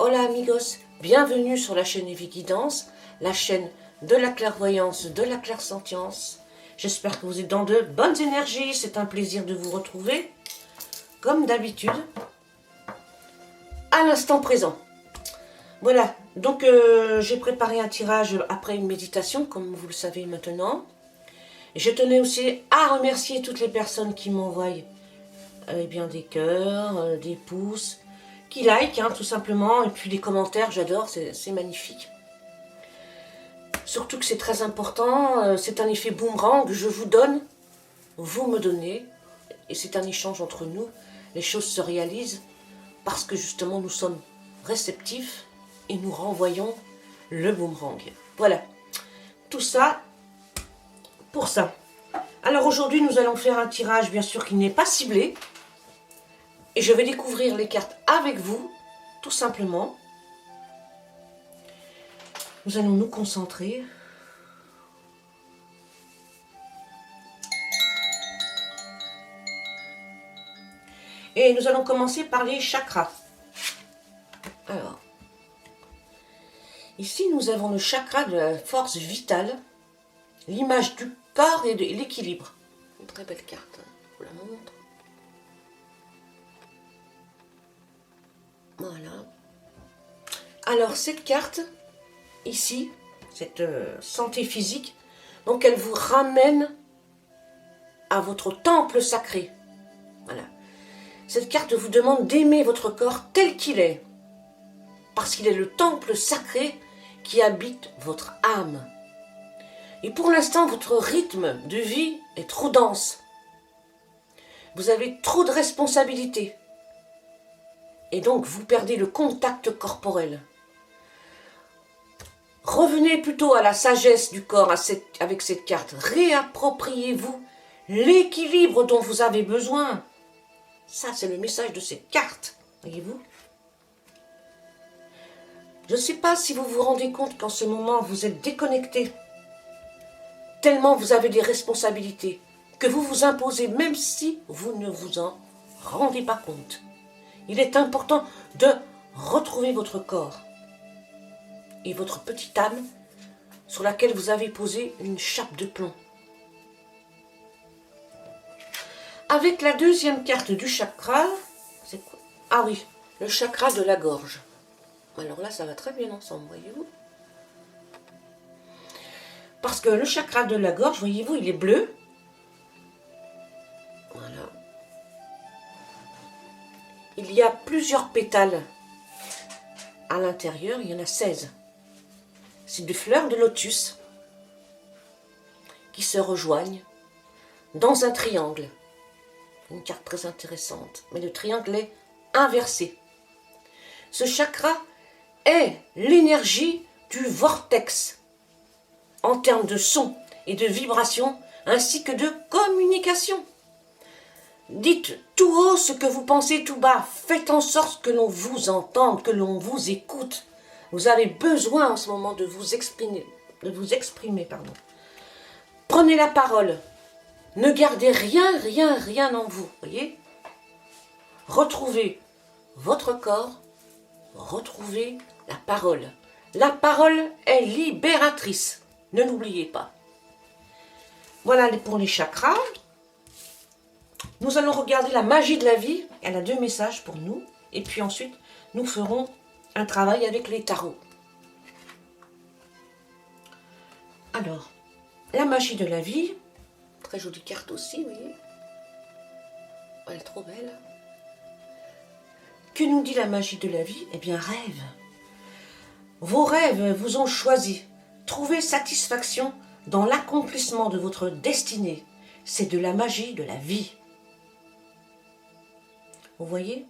Hola amigos, bienvenue sur la chaîne Eviguidance, la chaîne de la clairvoyance, de la clairsentience. J'espère que vous êtes dans de bonnes énergies, c'est un plaisir de vous retrouver, comme d'habitude, à l'instant présent. Voilà, donc j'ai préparé un tirage après une méditation, comme vous le savez maintenant. Je tenais aussi à remercier toutes les personnes qui m'envoient bien des cœurs, des pouces, qui like tout simplement, et puis les commentaires, j'adore, c'est magnifique. Surtout que c'est très important, c'est un effet boomerang, je vous donne, vous me donnez, et c'est un échange entre nous, les choses se réalisent, parce que justement nous sommes réceptifs, et nous renvoyons le boomerang. Voilà, tout ça, pour ça. Alors aujourd'hui nous allons faire un tirage bien sûr qui n'est pas ciblé, et je vais découvrir les cartes avec vous, tout simplement. Nous allons nous concentrer. Et nous allons commencer par les chakras. Alors, ici nous avons le chakra de la force vitale, l'image du corps et de l'équilibre. Une très belle carte, je vous la montre. Voilà. Alors cette carte, ici, cette santé physique, donc elle vous ramène à votre temple sacré. Voilà. Cette carte vous demande d'aimer votre corps tel qu'il est, parce qu'il est le temple sacré qui habite votre âme. Et pour l'instant, votre rythme de vie est trop dense. Vous avez trop de responsabilités. Et donc, vous perdez le contact corporel. Revenez plutôt à la sagesse du corps avec cette carte. Réappropriez-vous l'équilibre dont vous avez besoin. Ça, c'est le message de cette carte, voyez-vous. Je ne sais pas si vous vous rendez compte qu'en ce moment, vous êtes déconnecté. Tellement vous avez des responsabilités que vous vous imposez, même si vous ne vous en rendez pas compte. Il est important de retrouver votre corps et votre petite âme sur laquelle vous avez posé une chape de plomb. Avec la deuxième carte du chakra, c'est quoi? Ah oui, le chakra de la gorge. Alors là, ça va très bien ensemble, voyez-vous. Parce que le chakra de la gorge, voyez-vous, il est bleu. Voilà. Il y a plusieurs pétales à l'intérieur, il y en a 16. C'est des fleurs de lotus qui se rejoignent dans un triangle. Une carte très intéressante, mais le triangle est inversé. Ce chakra est l'énergie du vortex en termes de son et de vibration, ainsi que de communication. Dites tout haut ce que vous pensez tout bas. Faites en sorte que l'on vous entende, que l'on vous écoute. Vous avez besoin en ce moment de vous exprimer. Prenez la parole. Ne gardez rien en vous. Voyez? Retrouvez votre corps. Retrouvez la parole. La parole est libératrice. Ne l'oubliez pas. Voilà pour les chakras. Nous allons regarder la magie de la vie. Elle a 2 messages pour nous. Et puis ensuite, nous ferons un travail avec les tarots. Alors, la magie de la vie. Très jolie carte aussi, vous voyez. Elle est trop belle. Que nous dit la magie de la vie? Eh bien, rêve. Vos rêves vous ont choisi. Trouvez satisfaction dans l'accomplissement de votre destinée. C'est de la magie de la vie. Vous voyez?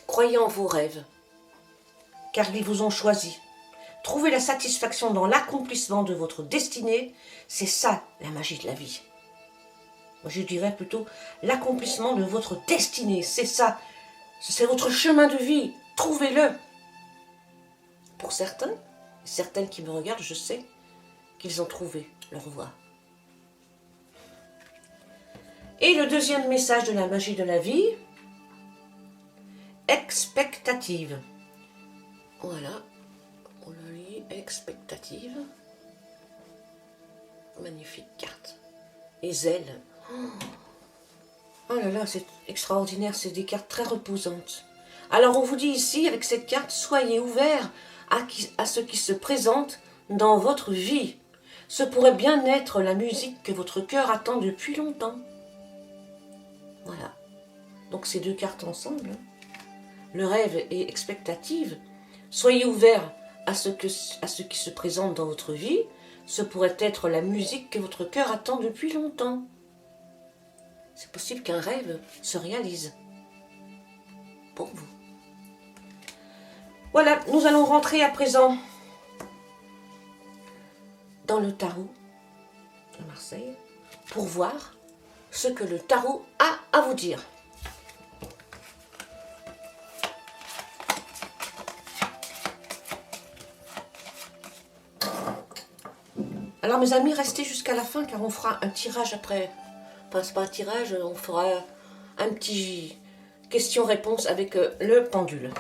Croyez en vos rêves, car ils vous ont choisi. Trouvez la satisfaction dans l'accomplissement de votre destinée. C'est ça, la magie de la vie. Moi, je dirais plutôt l'accomplissement de votre destinée. C'est ça. C'est votre chemin de vie. Trouvez-le. Pour certains, certaines qui me regardent, je sais qu'ils ont trouvé leur voie. Et le deuxième message de la magie de la vie, expectative. Voilà, on la lit expectative. Magnifique carte. Et zèle. Oh là là, c'est extraordinaire, c'est des cartes très reposantes. Alors on vous dit ici, avec cette carte, soyez ouverts à ce qui se présente dans votre vie. Ce pourrait bien être la musique que votre cœur attend depuis longtemps. Voilà. Donc ces deux cartes ensemble, le rêve et expectative, soyez ouverts à ce qui se présente dans votre vie. Ce pourrait être la musique que votre cœur attend depuis longtemps. C'est possible qu'un rêve se réalise pour vous. Voilà, nous allons rentrer à présent dans le tarot de Marseille pour voir ce que le tarot a à vous dire. Alors mes amis, restez jusqu'à la fin car on fera un tirage après. Enfin, c'est pas un tirage, on fera un petit question-réponse avec le pendule.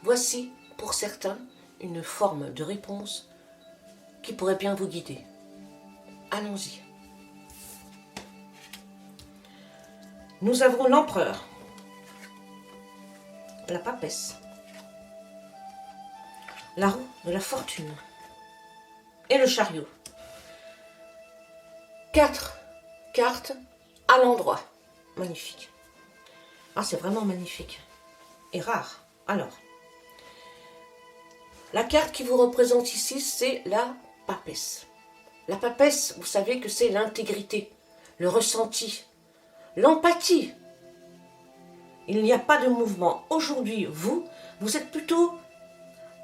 Voici, pour certains, une forme de réponse qui pourrait bien vous guider. Allons-y. Nous avons l'empereur, la papesse, la roue de la fortune et le chariot. 4 cartes à l'endroit. Magnifique. Ah, c'est vraiment magnifique. Et rare. Alors, la carte qui vous représente ici, c'est la papesse. La papesse, vous savez que c'est l'intégrité, le ressenti, l'empathie. Il n'y a pas de mouvement. Aujourd'hui, vous êtes plutôt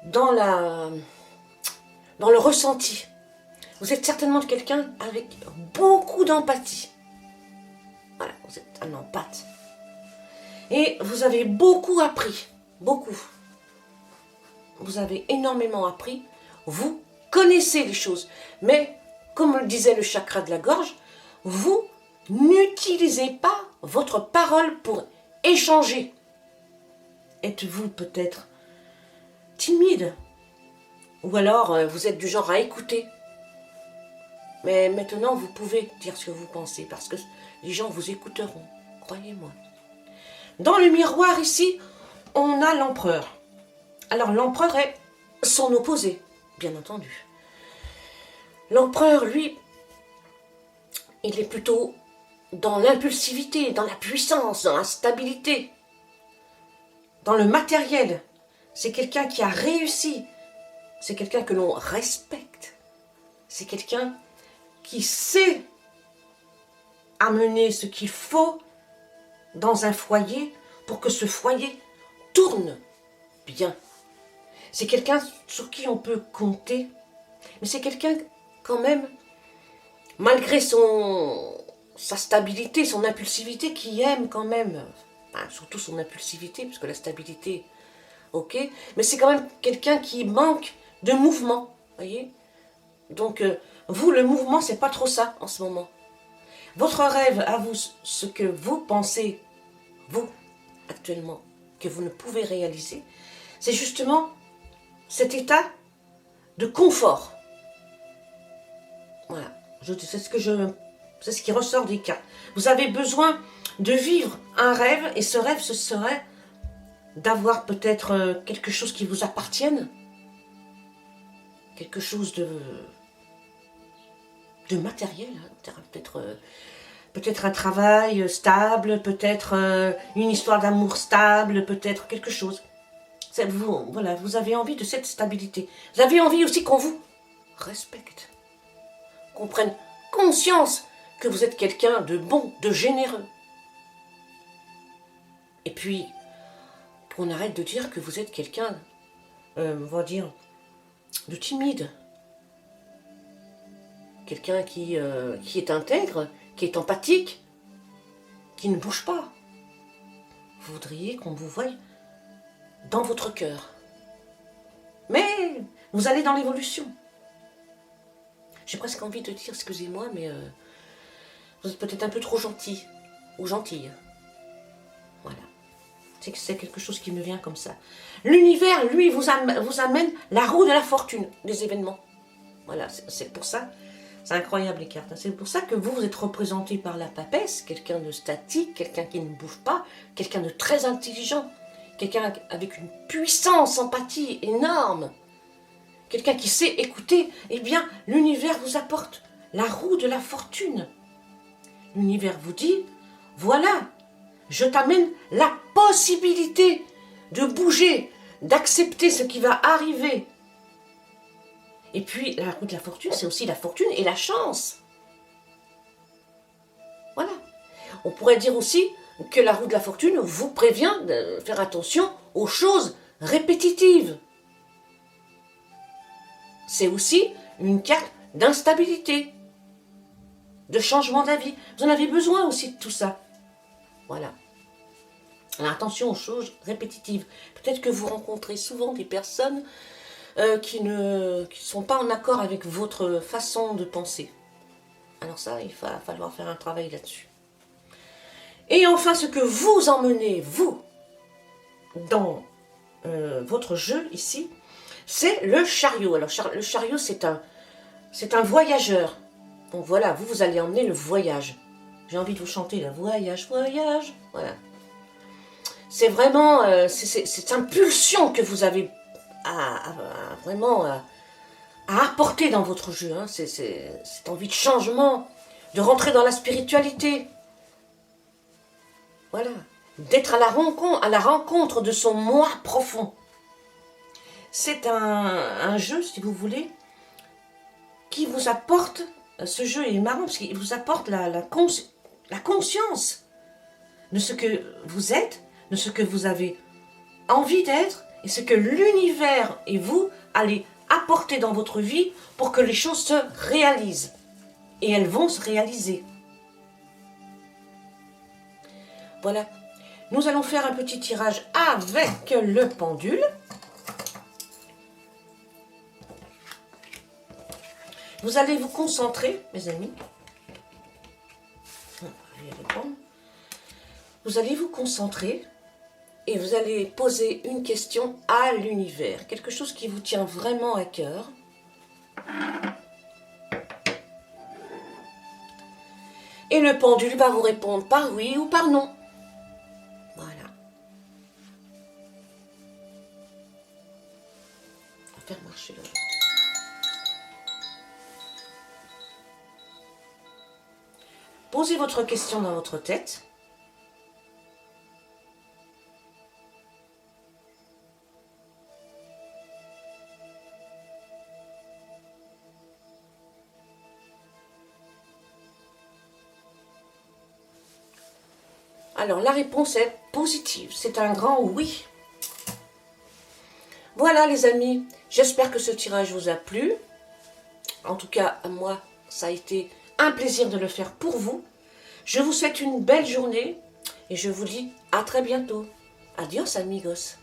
dans le ressenti. Vous êtes certainement quelqu'un avec beaucoup d'empathie. Voilà, vous êtes un empathe. Et vous avez beaucoup appris, beaucoup. Vous avez énormément appris, vous connaissez les choses. Mais, comme le disait le chakra de la gorge, vous n'utilisez pas votre parole pour échanger. Êtes-vous peut-être timide? Ou alors vous êtes du genre à écouter? Mais maintenant, vous pouvez dire ce que vous pensez, parce que les gens vous écouteront, croyez-moi. Dans le miroir, ici, on a l'empereur. Alors, l'empereur est son opposé, bien entendu. L'empereur, lui, il est plutôt dans l'impulsivité, dans la puissance, dans la stabilité, dans le matériel. C'est quelqu'un qui a réussi. C'est quelqu'un que l'on respecte. C'est quelqu'un qui sait amener ce qu'il faut dans un foyer pour que ce foyer tourne bien. C'est quelqu'un sur qui on peut compter, mais c'est quelqu'un quand même, malgré sa stabilité, son impulsivité, qui aime quand même, enfin, surtout son impulsivité, parce que la stabilité, ok, mais c'est quand même quelqu'un qui manque de mouvement, voyez. Donc, vous, le mouvement, c'est pas trop ça en ce moment. Votre rêve à vous, ce que vous pensez, vous, actuellement, que vous ne pouvez réaliser, c'est justement cet état de confort. Voilà, c'est ce qui ressort des cartes. Vous avez besoin de vivre un rêve, et ce rêve, ce serait d'avoir peut-être quelque chose qui vous appartienne, quelque chose de matériel, hein, peut-être un travail stable, peut-être une histoire d'amour stable, peut-être quelque chose. Voilà, vous avez envie de cette stabilité. Vous avez envie aussi qu'on vous respecte, qu'on prenne conscience que vous êtes quelqu'un de bon, de généreux. Et puis, qu'on arrête de dire que vous êtes quelqu'un, on va dire, de timide. Quelqu'un qui est intègre, qui est empathique, qui ne bouge pas. Vous voudriez qu'on vous voie dans votre cœur. Mais vous allez dans l'évolution. J'ai presque envie de dire, excusez-moi, mais vous êtes peut-être un peu trop gentil ou gentille. Voilà. C'est quelque chose qui me vient comme ça. L'univers, lui, vous amène la roue de la fortune des événements. Voilà, c'est pour ça. C'est incroyable les cartes. C'est pour ça que vous êtes représenté par la papesse, quelqu'un de statique, quelqu'un qui ne bouge pas, quelqu'un de très intelligent, quelqu'un avec une puissance, empathie énorme, quelqu'un qui sait écouter. Eh bien, l'univers vous apporte la roue de la fortune. L'univers vous dit, voilà, je t'amène la possibilité de bouger, d'accepter ce qui va arriver. Et puis, la roue de la fortune, c'est aussi la fortune et la chance. Voilà. On pourrait dire aussi que la roue de la fortune vous prévient de faire attention aux choses répétitives. C'est aussi une carte d'instabilité, de changement d'avis. Vous en avez besoin aussi de tout ça. Voilà. Alors, attention aux choses répétitives. Peut-être que vous rencontrez souvent des personnes qui ne sont pas en accord avec votre façon de penser. Alors ça, il va falloir faire un travail là-dessus. Et enfin, ce que vous emmenez, vous, dans votre jeu ici, c'est le chariot. Alors, le chariot, c'est un voyageur. Donc voilà, vous allez emmener le voyage. J'ai envie de vous chanter, là, voyage, voyage. Voilà. C'est vraiment, cette impulsion que vous avez vraiment à apporter dans votre jeu. Hein. Cette envie de changement, de rentrer dans la spiritualité. Voilà. D'être à la rencontre de son moi profond. C'est un jeu, si vous voulez, qui vous apporte, ce jeu est marrant parce qu'il vous apporte la conscience de ce que vous êtes, de ce que vous avez envie d'être et ce que l'univers et vous allez apporter dans votre vie pour que les choses se réalisent. Et elles vont se réaliser. Voilà. Nous allons faire un petit tirage avec le pendule. Vous allez vous concentrer, mes amis. Vous allez vous concentrer et vous allez poser une question à l'univers. Quelque chose qui vous tient vraiment à cœur. Et le pendule va vous répondre par oui ou par non. Voilà. On va faire marcher le jeu. Posez votre question dans votre tête. Alors, la réponse est positive. C'est un grand oui. Voilà, les amis. J'espère que ce tirage vous a plu. En tout cas, à moi, ça a été un plaisir de le faire pour vous. Je vous souhaite une belle journée et je vous dis à très bientôt. Adios, amigos.